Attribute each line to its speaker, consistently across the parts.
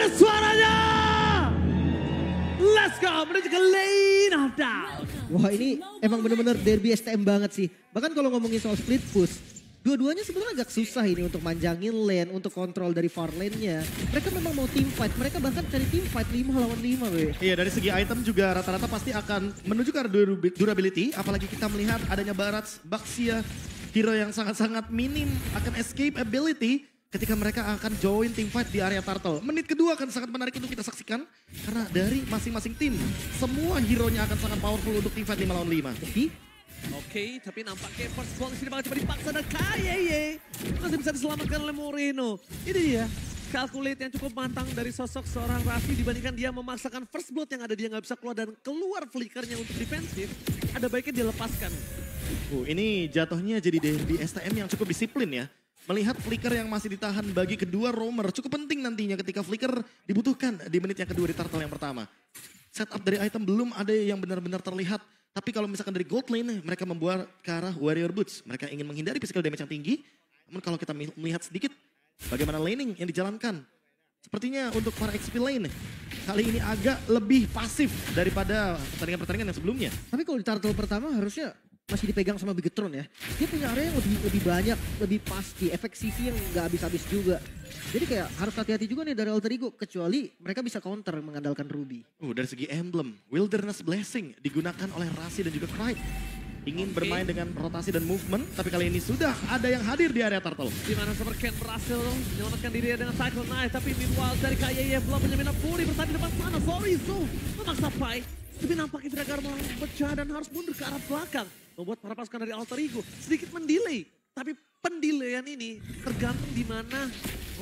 Speaker 1: Ada suaranya. Let's go menuju ke lane of down.
Speaker 2: Wah ini emang bener-bener derby STM banget sih. Bahkan kalau ngomongin soal split push, dua-duanya sebenarnya agak susah ini untuk manjangin lane, untuk kontrol dari far lane-nya. Mereka memang mau team fight, mereka bahkan cari team fight 5 lawan 5 weh.
Speaker 3: Iya, dari segi item juga rata-rata pasti akan menuju ke durability. Apalagi kita melihat adanya Barats, Baxia, hero yang sangat-sangat minim akan escape ability ketika mereka akan join team fight di area turtle. Menit kedua akan sangat menarik untuk kita saksikan. Karena dari masing-masing tim, semua hero-nya akan sangat powerful untuk team fight 5 lawan 5.
Speaker 1: Oke, tapi nampaknya first ball disini bakal coba dipaksa dan KYY masih bisa diselamatkan oleh Moreno. Ini dia, calculate yang cukup matang dari sosok seorang Raffi dibandingkan dia memaksakan first blood yang ada dia nggak bisa keluar dan keluar flickernya untuk defensif. Ada baiknya dilepaskan.
Speaker 3: Ini jatuhnya jadi derby STM yang cukup disiplin ya. Melihat flicker yang masih ditahan bagi kedua roamer cukup penting nantinya ketika flicker dibutuhkan di menit yang kedua di turtle yang pertama. Setup dari item belum ada yang benar-benar terlihat. Tapi kalau misalkan dari gold lane, mereka membuat ke arah warrior boots. Mereka ingin menghindari physical damage yang tinggi. Namun kalau kita melihat sedikit bagaimana laning yang dijalankan. Sepertinya untuk para XP lane, kali ini agak lebih pasif daripada pertandingan-pertandingan yang sebelumnya.
Speaker 2: Tapi kalau di turtle pertama harusnya masih dipegang sama Bigetron ya. Dia punya area yang lebih banyak, lebih pasti, efek CV yang nggak habis-habis juga. Jadi kayak harus hati-hati juga nih dari Alter Ego, kecuali mereka bisa counter mengandalkan Ruby.
Speaker 3: Dari segi emblem, Wilderness Blessing digunakan oleh Rasi dan juga Clyde. Ingin bermain dengan rotasi dan movement, tapi kali ini sudah ada yang hadir di area turtle.
Speaker 1: Di mana Supercan berhasil menyelamatkan diri dengan Cyclone Knife, tapi meanwhile dari KYY belum punya Fury bertahan di depan sana. Sorry, memaksa fight. Tapi nampaknya Vidagar malah pecah dan harus mundur ke arah belakang. Membuat para pasukan dari Alter Ego sedikit mendelay. Tapi pendelayan ini tergantung di mana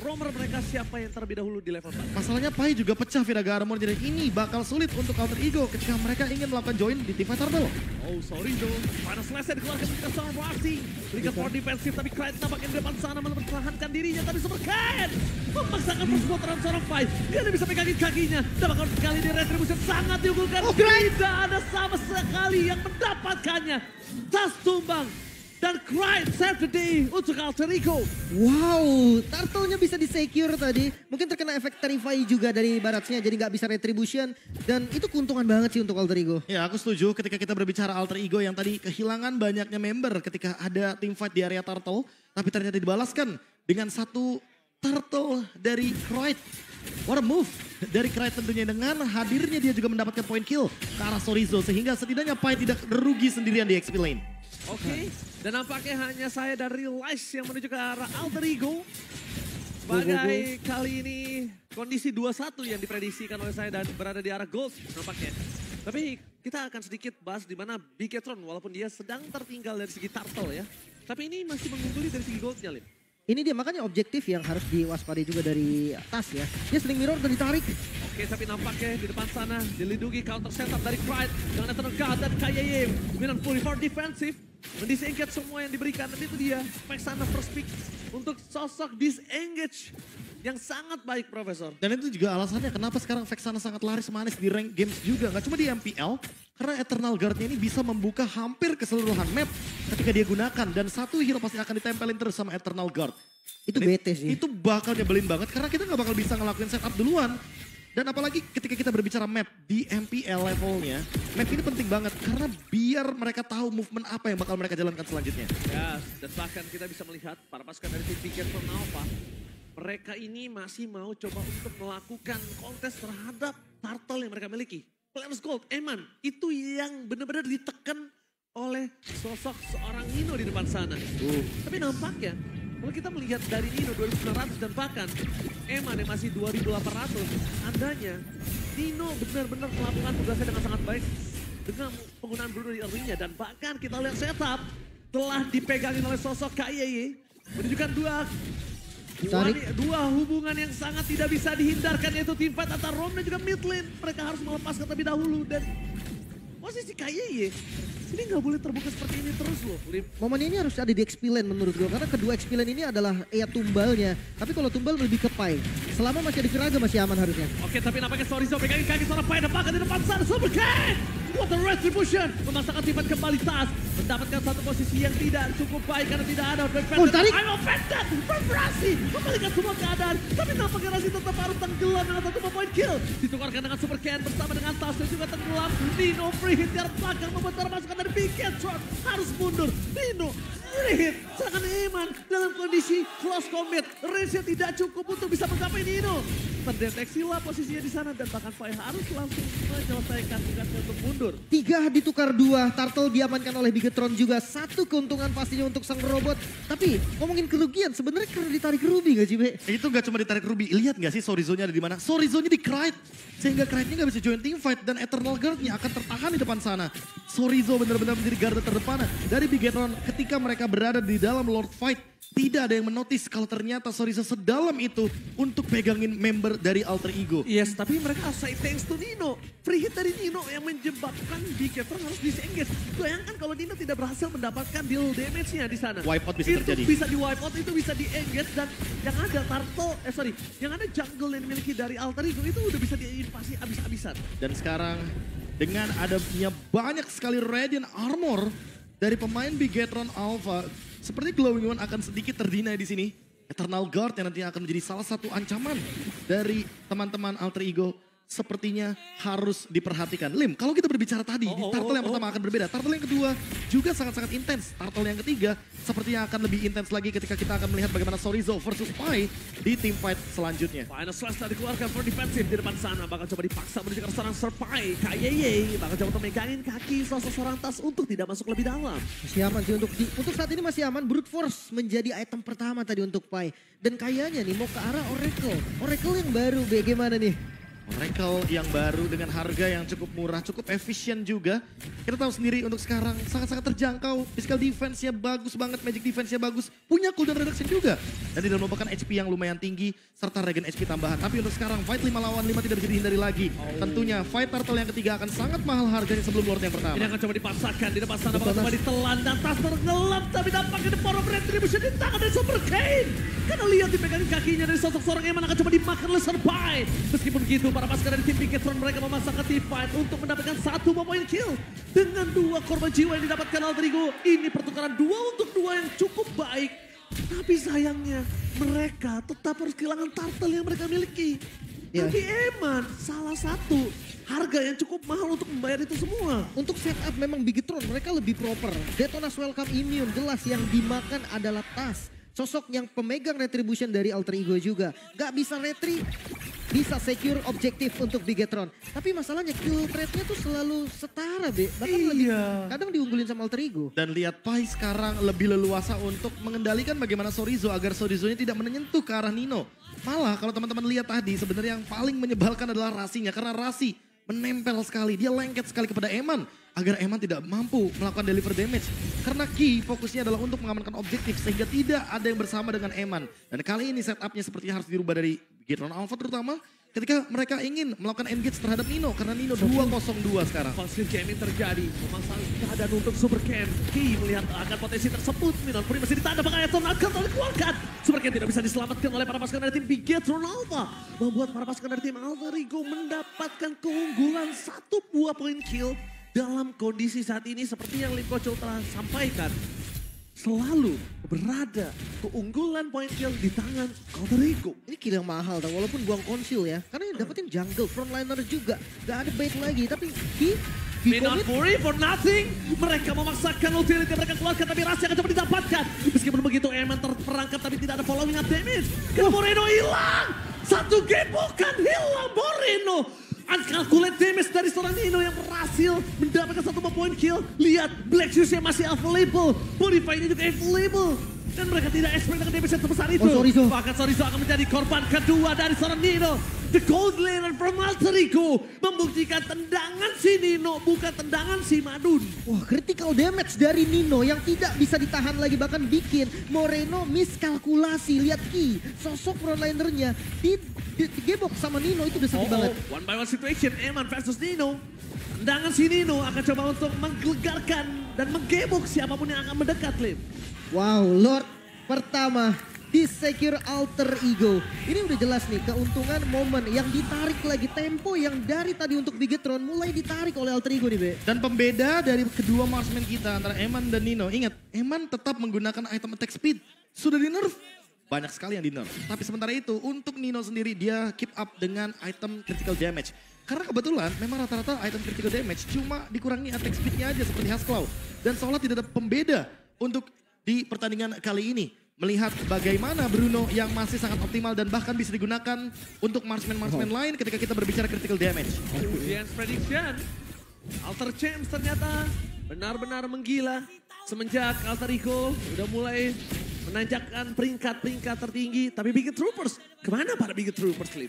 Speaker 1: roamer mereka siapa yang terlebih dahulu di level 4.
Speaker 3: Masalahnya Pai juga pecah Vidagar Armor, jadi ini bakal sulit untuk Alter Ego ketika mereka ingin melakukan join di Team Fight Turtle.
Speaker 1: Oh sorry dong, Final Slash dikeluarkan ke seorang Rasi. Berikan for defensif tapi Clyde nampaknya di depan sana mempertahankan dirinya. Tapi Supercan memaksakan persebuah terhadap seorang Pai. Dia tidak bisa pegangin kakinya. Dan bakal sekali di retribution sangat diunggulkan. Tidak ada sama sekali yang mendapatkannya. Tas tumbang. Dan Clyde save the day untuk Alter Ego.
Speaker 2: Wow, turtle-nya bisa di-secure tadi. Mungkin terkena efek Terrify juga dari Baratsnya, jadi nggak bisa retribution. Dan itu keuntungan banget sih untuk Alter Ego.
Speaker 3: Ya aku setuju ketika kita berbicara Alter Ego yang tadi kehilangan banyaknya member ketika ada team fight di area turtle. Tapi ternyata dibalaskan dengan satu turtle dari Clyde. What a move dari Clyde tentunya, dengan hadirnya dia juga mendapatkan point kill ke arah Sorizo. Sehingga setidaknya Pai tidak rugi sendirian di XP lane.
Speaker 1: Oke, dan nampaknya hanya saya dari Lice yang menuju ke arah Alter Ego. Sebagai kali ini kondisi 2-1 yang diprediksikan oleh saya dan berada di arah gold nampaknya. Tapi kita akan sedikit bahas di mana Bigetron walaupun dia sedang tertinggal dari segi turtle ya. Tapi ini masih mengungguli dari segi goldnya, Lim.
Speaker 2: Ini dia makanya objektif yang harus diwaspadai juga dari atas ya. Dia sling mirror udah ditarik.
Speaker 1: Oke, tapi nampaknya di depan sana dilindungi counter setup dari Clyde dengan Eternal God dan KYY. Dengan Fury for defensive. Mendisengage semua yang diberikan, dan itu dia Vexana first pick untuk sosok disengage yang sangat baik, Profesor.
Speaker 3: Dan itu juga alasannya kenapa sekarang Vexana sangat laris manis di rank games juga. Gak cuma di MPL, karena Eternal Guard-nya ini bisa membuka hampir keseluruhan map ketika dia gunakan. Dan satu hero pasti akan ditempelin terus sama Eternal Guard.
Speaker 2: Itu bete sih.
Speaker 3: Itu bakal nyebelin banget karena kita gak bakal bisa ngelakuin setup duluan. Dan apalagi ketika kita berbicara map di MPL levelnya, map ini penting banget karena biar mereka tahu movement apa yang bakal mereka jalankan selanjutnya.
Speaker 1: Ya, dan bahkan kita bisa melihat para pasukan dari tim Bigetron Alpha, mereka ini masih mau coba untuk melakukan kontes terhadap turtle yang mereka miliki. Players Gold, Eman, itu yang benar-benar ditekan oleh sosok seorang Nino di depan sana. Tapi nampaknya, kalau kita melihat dari Nino 2900 dan bahkan Eman yang masih 2800, tandanya Nino benar-benar melakukan tugasnya dengan sangat baik dengan penggunaan Bruno di early-nya. Dan bahkan kita lihat setup telah dipegangin oleh sosok KYY. Menunjukkan dua hubungan yang sangat tidak bisa dihindarkan, yaitu team fight antara Rom dan juga mid lane. Mereka harus melepaskan terlebih dahulu dan posisi KYY ini nggak boleh terbuka seperti ini terus loh, Lim.
Speaker 2: Momen ini harus ada di XP lane menurut gue, karena kedua XP lane ini adalah tumbalnya. Tapi kalau tumbal lebih ke Pai. Selama masih ada Kiraga masih aman harusnya.
Speaker 1: Oke, tapi nampaknya Sorizo pegangin kaki seorang Pai dan bahkan di depan sana Supercan What a retribution. Memasangkan Tipat kembali tas. Mendapatkan satu posisi yang tidak cukup baik karena tidak ada Black Panther.
Speaker 2: tarik.
Speaker 1: I'm offended. Rasi membalikan semua keadaan. Tapi nampaknya Rasi tetap harus tenggelam dengan satu point kill. Ditukarkan dengan Super Ken bersama dengan tas dan juga tenggelam. Nino free hit dari belakang membuat masukan dari Bigetron. Harus mundur. Nino free hit. Sedangkan Eman dalam kondisi close combat. Range-nya tidak cukup untuk bisa menggapai Nino. Terdeteksilah posisinya di sana dan bahkan Fai harus langsung menyelesaikan tugasnya untuk mundur.
Speaker 2: 3 ditukar 2, Turtle diamankan oleh Bigetron juga. 1 keuntungan pastinya untuk sang robot. Tapi ngomongin kerugian, sebenarnya karena ditarik Ruby gak sih, Be?
Speaker 3: Itu gak cuma ditarik Ruby, lihat gak sih Sorizo-nya ada di mana? Sorizo-nya di Krite, sehingga Krite-nya gak bisa join team fight dan Eternal Guard-nya akan tertahan di depan sana. Sorizo benar-benar menjadi garda terdepan dari Bigetron ketika mereka berada di dalam Lord Fight. Tidak ada yang menotis kalau ternyata Sorizo sedalam itu untuk pegangin member dari Alter Ego.
Speaker 1: Yes, tapi mereka say thanks to Nino. Free hit dari Nino yang menyebabkan Bigetron harus disengage. Bayangkan kalau Nino tidak berhasil mendapatkan deal damage-nya di sana.
Speaker 3: Wipeout bisa terjadi.
Speaker 1: Itu bisa di wipeout, itu bisa di engage dan yang ada yang ada jungle yang dimiliki dari Alter Ego itu udah bisa diinvasi abis-abisan.
Speaker 3: Dan sekarang dengan adanya banyak sekali Radiant Armor dari pemain Bigetron Alpha, seperti Glowing One akan sedikit terdinai di sini. Eternal Guard yang nantinya akan menjadi salah satu ancaman dari teman-teman Alter Ego sepertinya harus diperhatikan. Lim, kalau kita berbicara tadi, di turtle yang pertama akan berbeda. Turtle yang kedua juga sangat-sangat intens. Turtle yang ketiga sepertinya akan lebih intens lagi ketika kita akan melihat bagaimana Sorizo versus Pai di team fight selanjutnya.
Speaker 1: Final slash tadi dikeluarkan for defensive di depan sana. Bakal coba dipaksa menuju ke seorang Serpai. Kayeye bakal coba megangin kaki seorang tas untuk tidak masuk lebih dalam.
Speaker 2: Masih aman sih untuk saat ini masih aman. Brute Force menjadi item pertama tadi untuk Pai. Dan kayaknya nih mau ke arah Oracle. Oracle yang baru, bagaimana nih?
Speaker 3: Oracle yang baru dengan harga yang cukup murah, cukup efisien juga. Kita tahu sendiri untuk sekarang sangat-sangat terjangkau. Physical defense-nya bagus banget, magic defense-nya bagus. Punya cooldown reduction juga. Dan tidak merupakan HP yang lumayan tinggi, serta regen HP tambahan. Tapi untuk sekarang fight 5 lawan 5 tidak bisa dihindari lagi. Tentunya fight turtle yang ketiga akan sangat mahal harganya sebelum Lord yang pertama.
Speaker 1: Ini akan coba dipaksakan di depan sana, bakal coba ditelan dan tas tenggelam. Tapi dampaknya the power of retribution di tangan dari Super Kane. Karena lihat dipegangin kakinya dari sosok seorang Eman akan coba dimakan oleh Serpai. Meskipun gitu, para pasukan dari tim Bigetron mereka memasangkan team fight untuk mendapatkan 1 point kill. Dengan 2 korban jiwa yang didapatkan Alter Ego. Ini pertukaran 2 untuk 2 yang cukup baik. Tapi sayangnya mereka tetap harus kehilangan turtle yang mereka miliki.
Speaker 2: Ya.
Speaker 1: Tapi Eman salah satu harga yang cukup mahal untuk membayar itu semua.
Speaker 2: Untuk setup memang Bigetron mereka lebih proper. Detonas Welcome Immune jelas yang dimakan adalah tas. Sosok yang pemegang retribution dari Alter Ego juga. Gak bisa retri, bisa secure objektif untuk Bigetron. Tapi masalahnya kill rate-nya tuh selalu setara, Be. Bahkan lebih, kadang diunggulin sama Alter Ego.
Speaker 3: Dan lihat Pai sekarang lebih leluasa untuk mengendalikan bagaimana Sorizo agar Sorizo-nya tidak menyentuh ke arah Nino. Malah kalau teman-teman lihat tadi sebenarnya yang paling menyebalkan adalah Rasinya. Karena Rasi menempel sekali, dia lengket sekali kepada Eman. Agar Eman tidak mampu melakukan deliver damage. Karena Ki fokusnya adalah untuk mengamankan objektif sehingga tidak ada yang bersama dengan Eman. Dan kali ini setupnya sepertinya harus dirubah dari Bigetron Alpha terutama ketika mereka ingin melakukan engage terhadap Nino. Karena Nino 202 sekarang.
Speaker 1: Konflik gaming terjadi, memasang keadaan untuk Super Ken. Ki melihat akan potensi tersebut. Minon Puri masih ditanda pakai Eternal Guard dikeluarkan. Super Ken tidak bisa diselamatkan oleh para pasukan dari tim Bigetron Alpha. Membuat para pasukan dari tim Alter Ego mendapatkan keunggulan 1 buah point kill. Dalam kondisi saat ini seperti yang Lim Kocho telah sampaikan. Selalu berada keunggulan point kill di tangan Alter Ego.
Speaker 2: Ini kill yang mahal tau, walaupun buang konsil ya. Karena yang dapetin jungle, frontliner juga. Gak ada bait lagi, tapi
Speaker 1: Minon Fury for nothing. Mereka memaksakan utility yang mereka keluarkan, tapi Rasi akan coba didapatkan. Meskipun begitu, Eman terperangkap tapi tidak ada following up damage. Karena Moreno hilang. 1 game bukan hilang Moreno. Uncalculate damage dari seorang Nino yang berhasil mendapatkan 1 point kill. Lihat, Black Shoes-nya masih available. Bonify-nya juga available. Dan mereka tidak expect dengan damage yang sebesar itu.
Speaker 2: Sorizo.
Speaker 1: Bahkan Sorizo akan menjadi korban kedua dari seorang Nino. The Gold Laner from Alter Ego membuktikan tendangan si Nino bukan tendangan si Madun.
Speaker 2: Wah, critical damage dari Nino yang tidak bisa ditahan lagi, bahkan bikin Moreno miskalkulasi. Lihat Ki, sosok frontlinernya digebok sama Nino, itu udah sedih banget.
Speaker 1: One by one situation, Eman versus Nino. Tendangan si Nino akan coba untuk menggelegarkan dan menggebok siapapun yang akan mendekat, Lim.
Speaker 2: Wow, Lord pertama di Secure Alter Ego. Ini udah jelas nih keuntungan momen yang ditarik lagi. Tempo yang dari tadi untuk Bigetron mulai ditarik oleh Alter Ego nih Be.
Speaker 3: Dan pembeda dari kedua marksman kita antara Eman dan Nino. Ingat, Eman tetap menggunakan item attack speed. Sudah di nerf. Banyak sekali yang di nerf. Tapi sementara itu untuk Nino sendiri dia keep up dengan item critical damage. Karena kebetulan memang rata-rata item critical damage cuma dikurangi attack speednya aja seperti Hasclaw. Dan seolah tidak ada pembeda untuk di pertandingan kali ini. Melihat bagaimana Bruno yang masih sangat optimal dan bahkan bisa digunakan untuk marksman-marksman lain ketika kita berbicara critical damage.
Speaker 1: Audience prediction, Alter Champs ternyata benar-benar menggila. Semenjak Alter Ego udah mulai menanjakkan peringkat-peringkat tertinggi. Tapi Biget Troopers, kemana para Biget Troopers, Lim?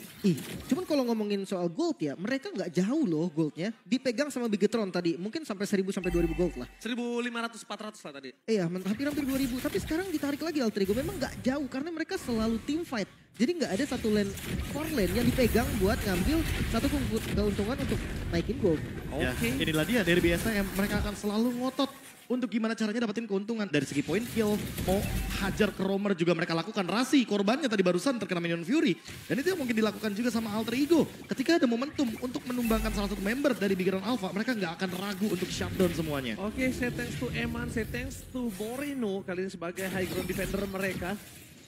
Speaker 2: Cuman kalau ngomongin soal gold ya, mereka nggak jauh loh goldnya. Dipegang sama Bigetron tadi, mungkin sampai 1000 sampai 2000 gold lah.
Speaker 1: 1.500-400 lah tadi.
Speaker 2: Iya, hampir 2000. Tapi sekarang ditarik lagi Alter Ego. Memang nggak jauh karena mereka selalu team fight. Jadi nggak ada satu core lane yang dipegang buat ngambil satu keuntungan untuk naikin gold.
Speaker 3: Ya, inilah dia dari BSTM. Mereka akan selalu ngotot untuk gimana caranya dapetin keuntungan. Dari segi point kill, mau hajar ke roamer juga mereka lakukan. Rasi korbannya tadi barusan terkena Minion Fury. Dan itu yang mungkin dilakukan juga sama Alter Ego. Ketika ada momentum untuk menumbangkan salah satu member dari Bigetron Alpha, mereka nggak akan ragu untuk shutdown semuanya.
Speaker 1: Oke, say thanks to Eman, say thanks to Boreno kali ini sebagai high ground defender mereka.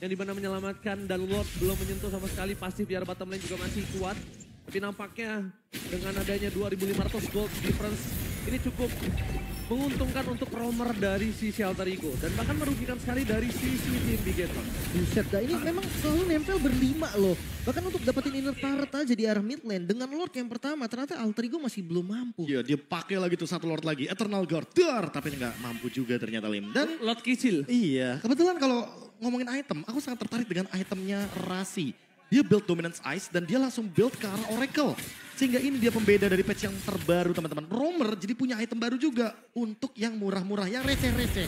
Speaker 1: Yang dimana menyelamatkan dan Lord belum menyentuh sama sekali. Pasti biar bottom lane juga masih kuat. Tapi nampaknya dengan adanya 2.500 gold difference ini cukup menguntungkan untuk roamer dari sisi Alter Ego. Dan bahkan merugikan sekali dari sisi tim Bigetron.
Speaker 2: Buset dah, ini memang selalu nempel berlima loh. Bahkan untuk dapetin inner turret aja di arah mid lane. Dengan Lord yang pertama, ternyata Alter Ego masih belum mampu.
Speaker 3: Iya, dia pakai lagi tuh satu Lord lagi. Eternal Guard. Dar, tapi nggak mampu juga ternyata Lim. Dan
Speaker 1: Lord kecil.
Speaker 3: iya, kebetulan kalau ngomongin item, aku sangat tertarik dengan itemnya Rasi. Dia build Dominance Ice dan dia langsung build ke arah Oracle. Sehingga ini dia pembeda dari patch yang terbaru teman-teman. Roamer jadi punya item baru juga untuk yang murah-murah, yang receh-receh.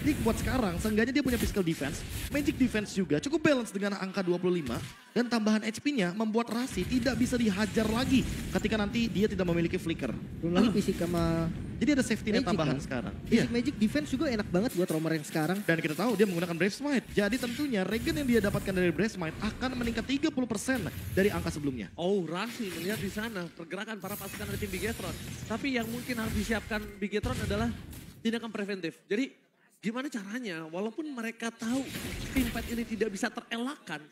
Speaker 3: Ini buat sekarang, seenggaknya dia punya physical defense, magic defense juga, cukup balance dengan angka 25. Dan tambahan HP-nya membuat Rasi tidak bisa dihajar lagi ketika nanti dia tidak memiliki flicker.
Speaker 2: Belum lagi fisik sama
Speaker 3: Jadi ada safety net
Speaker 2: Magic
Speaker 3: tambahan
Speaker 2: kan?
Speaker 3: sekarang.
Speaker 2: Basic Magic Defense juga enak banget buat roamer yang sekarang.
Speaker 3: Dan kita tahu dia menggunakan Brave Smite. Jadi tentunya regen yang dia dapatkan dari Brave Smite akan meningkat 30% dari angka sebelumnya.
Speaker 1: Oh, Rasi melihat di sana pergerakan para pasukan dari tim Bigetron. Tapi yang mungkin harus disiapkan Bigetron adalah tindakan preventif. Jadi gimana caranya walaupun mereka tahu team fight ini tidak bisa terelakkan.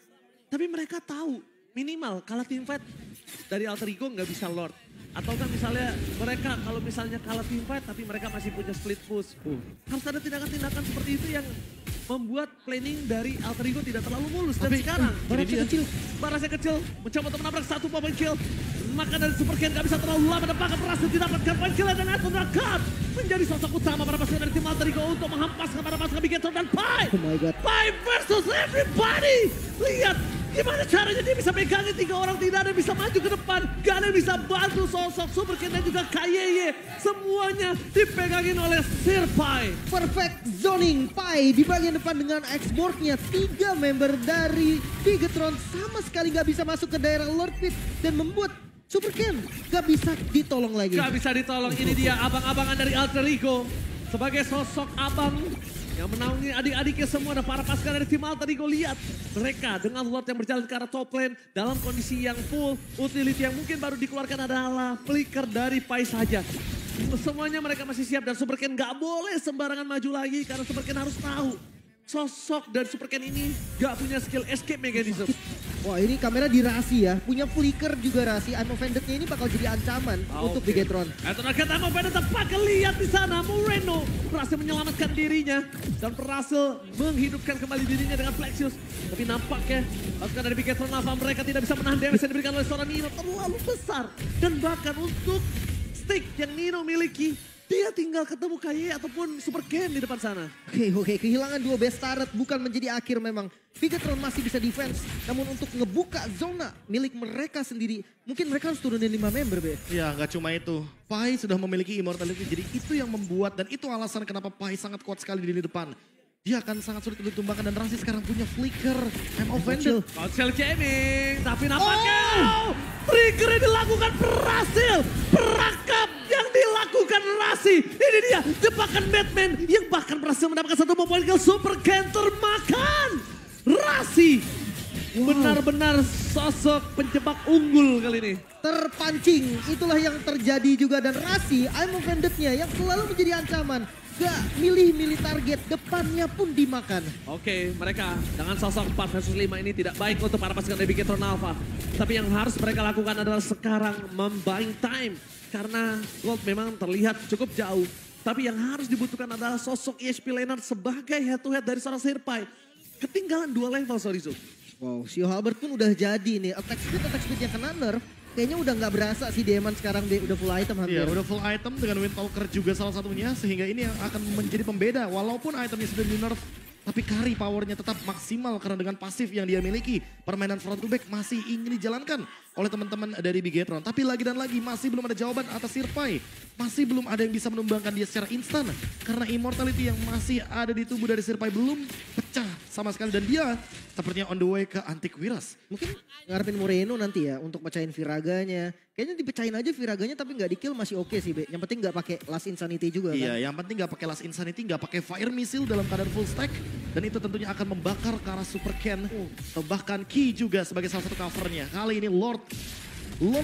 Speaker 1: Tapi mereka tahu minimal kalah team fight dari Alter Ego nggak bisa Lord. Atau kan misalnya mereka kalau misalnya kalah team fight tapi mereka masih punya split push. Harus ada tindakan-tindakan seperti itu yang membuat planning dari Alter Ego tidak terlalu mulus. Dan sekarang Barasnya kecil mencoba untuk menabrak satu point kill. Maka dari Super Ken gak bisa terlalu lama dan bahkan berhasil didapatkan point kill dan Eternal Guard menjadi sosok utama para pasukan dari tim Alter Ego untuk menghempaskan para pasukan Bigetron dan Pai.
Speaker 2: Oh my god.
Speaker 1: Pai versus everybody. Lihat gimana caranya dia bisa pegangin 3 orang, tidak ada yang bisa maju ke depan. Gak ada yang bisa bantu sosok Super Ken dan juga KYY. Semuanya dipegangin oleh Sir Pai.
Speaker 2: Perfect zoning Pai di bagian depan dengan X-Board-nya. 3 member dari Bigetron sama sekali gak bisa masuk ke daerah Lord Pit dan membuat Super Ken gak bisa ditolong lagi.
Speaker 1: Gak bisa ditolong, ini dia abang-abangan dari Alter Ego. Sebagai sosok abang yang menaungi adik-adiknya semua dan para pasukan dari tim Alter Ego. Lihat mereka dengan Lord yang berjalan ke arah top lane dalam kondisi yang full. Utility yang mungkin baru dikeluarkan adalah flicker dari Pai saja. Semuanya mereka masih siap dan Super Ken gak boleh sembarangan maju lagi karena Super Ken harus tahu sosok dan Super Ken ini gak punya skill escape mechanism.
Speaker 2: Wah ini kamera di Rasi ya, punya flicker juga Rasi. I'm Offended-nya ini bakal jadi ancaman untuk Bigetron.
Speaker 1: Eternal Guard I'm Offended tepat lihat di sana. Moreno berhasil menyelamatkan dirinya dan berhasil menghidupkan kembali dirinya dengan Plexius. Tapi nampaknya pasukan dari Bigetron Alpha mereka tidak bisa menahan damage yang diberikan oleh seorang Nino terlalu besar. Dan bahkan untuk stick yang Nino miliki, dia tinggal ketemu KY ataupun Super Ken di depan sana.
Speaker 2: Oke, kehilangan 2 best turret bukan menjadi akhir memang. Bigetron masih bisa defense, namun untuk ngebuka zona milik mereka sendiri, mungkin mereka harus turunin 5 member, Be.
Speaker 3: Ya nggak cuma itu, Pai sudah memiliki immortality, jadi itu yang membuat dan itu alasan kenapa Pai sangat kuat sekali di lini depan. Dia akan sangat sulit untuk ditumbangkan dan Rasi sekarang punya flicker. I'm Offended.
Speaker 1: Council Gaming, tapi nampaknya trigger yang dilakukan berhasil. Perangkap yang dilakukan Rasi. Ini dia jebakan Batman yang bahkan berhasil mendapatkan satu poin kill. Super Ken termakan. Rasi benar-benar sosok penjebak unggul kali ini.
Speaker 2: Terpancing, itulah yang terjadi juga. Dan Rasi, I'm offended-nya yang selalu menjadi ancaman. Gak milih-milih target, depannya pun dimakan.
Speaker 1: Oke, mereka dengan sosok 4 versus 5 ini tidak baik untuk para pasukan dari Bigetron Alpha. Tapi yang harus mereka lakukan adalah sekarang membuying time. Karena Gold memang terlihat cukup jauh. Tapi yang harus dibutuhkan adalah sosok ESP laner sebagai head-to-head dari seorang Sirpai. Ketinggalan 2 level, Sorizo.
Speaker 2: Wow, si Halbert pun udah jadi nih. Attack speed yang kena nerf. Kayaknya udah nggak berasa si Demon sekarang udah full item hampir.
Speaker 3: Iya, udah full item dengan Windtalker juga salah satunya. Sehingga ini yang akan menjadi pembeda. Walaupun itemnya sudah di nerf, tapi carry powernya tetap maksimal karena dengan pasif yang dia miliki. Permainan front to back masih ingin dijalankan oleh teman-teman dari Bigetron. Tapi lagi dan lagi masih belum ada jawaban atas Sirpai. Masih belum ada yang bisa menumbangkan dia secara instan. Karena immortality yang masih ada di tubuh dari Sirpai belum pecah sama sekali. Dan dia sepertinya on the way ke Antiquiras.
Speaker 2: Mungkin ngarepin Moreno nanti ya untuk pecahin Viraganya. Kayaknya dipecahin aja Viraganya tapi nggak di kill masih oke sih, Be. Yang penting nggak pakai Last Insanity juga kan.
Speaker 3: Iya, yang penting nggak pakai Last Insanity, nggak pakai Fire Missile dalam keadaan full stack. Dan itu tentunya akan membakar ke arah Super Ken. Atau bahkan Ki juga sebagai salah satu covernya. Kali ini Lord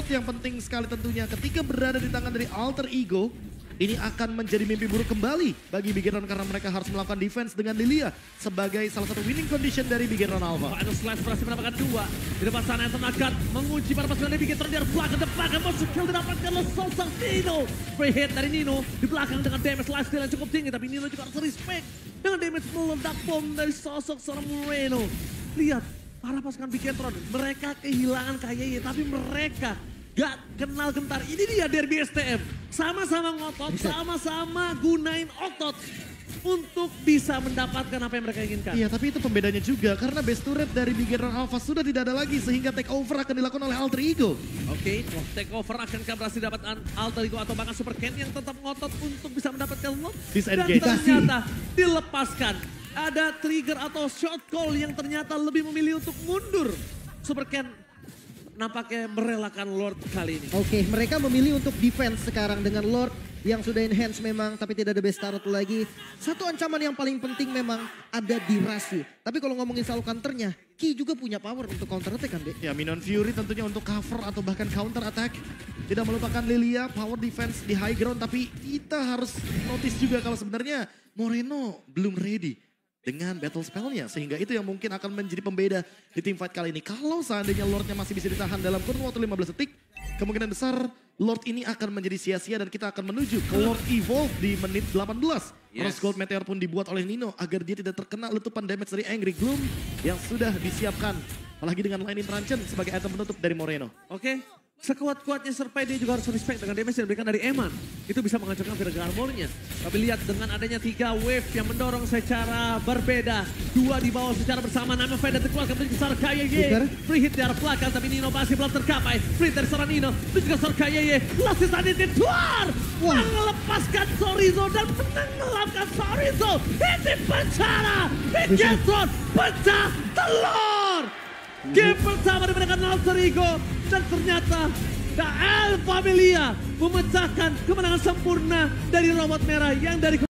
Speaker 3: yang penting sekali tentunya ketika berada di tangan dari Alter Ego. Ini akan menjadi mimpi buruk kembali bagi Bigetron karena mereka harus melakukan defense dengan Lilia sebagai salah satu winning condition dari Bigetron Alpha.
Speaker 1: Final Slash berhasil mendapatkan 2. Di depan sana Anton akan menguji para pasukan dari Bigetron di belakang depan. Monster kill didapatkan oleh sosok Nino. Free hit dari Nino di belakang dengan damage lifesteal yang cukup tinggi. Tapi Nino juga harus respect dengan damage meledak bom dari sosok seorang Moreno. Lihat para pasukan Bigetron, mereka kehilangan KYY tapi mereka gak kenal gentar. Ini dia derby STM. Sama-sama ngotot, sama-sama gunain otot untuk bisa mendapatkan apa yang mereka inginkan.
Speaker 3: Iya, tapi itu pembedanya juga karena base turret dari Bigetron Alpha sudah tidak ada lagi sehingga take over akan dilakukan oleh Alter Ego.
Speaker 1: Oke, take over akankah berhasil dapatkan Alter Ego atau bahkan Super Ken yang tetap ngotot untuk bisa mendapatkan loot. Dan ternyata dilepaskan. Ada trigger atau shot call yang ternyata lebih memilih untuk mundur. Super Ken nampaknya merelakan Lord kali ini.
Speaker 2: Oke, mereka memilih untuk defense sekarang dengan Lord yang sudah enhance memang, tapi tidak ada base turret lagi. Satu ancaman yang paling penting memang ada di Rasi. Tapi kalau ngomongin soal counternya, Ki juga punya power untuk counter attack kan, Be?
Speaker 3: Ya, Minion Fury tentunya untuk cover atau bahkan counter attack. Tidak melupakan Lilia, power defense di high ground, tapi kita harus notice juga kalau sebenarnya Moreno belum ready dengan battle spellnya. Sehingga itu yang mungkin akan menjadi pembeda di team fight kali ini. Kalau seandainya Lordnya masih bisa ditahan dalam kurun waktu 15 detik, kemungkinan besar Lord ini akan menjadi sia-sia dan kita akan menuju ke Lord Evolve di menit 18. Rose Gold Meteor pun dibuat oleh Nino agar dia tidak terkena letupan damage dari Angry Gloom yang sudah disiapkan. Apalagi dengan Lightning Truncheon sebagai item penutup dari Moreno.
Speaker 1: Oke. Sekuat-kuatnya Sirpai dia juga harus respect dengan damage yang diberikan dari Eman. Itu bisa menghancurkan Virga Armornya. Tapi lihat dengan adanya 3 wave yang mendorong secara berbeda. 2 di bawah secara bersama. Nama Feda dikeluarkan menuju ke seorang KYY. Free hit di arah belakang tapi Nino masih belum tercapai. Free dari seorang Nino menuju ke seorang KYY. Last Insanity Tuar. Melepaskan Sorizo dan menenggelamkan Sorizo. Ini penjara. Bigetron pecah telur. Game pertama dimenangkan Alter Ego. Dan ternyata The El Familia memecahkan kemenangan sempurna dari robot merah yang dari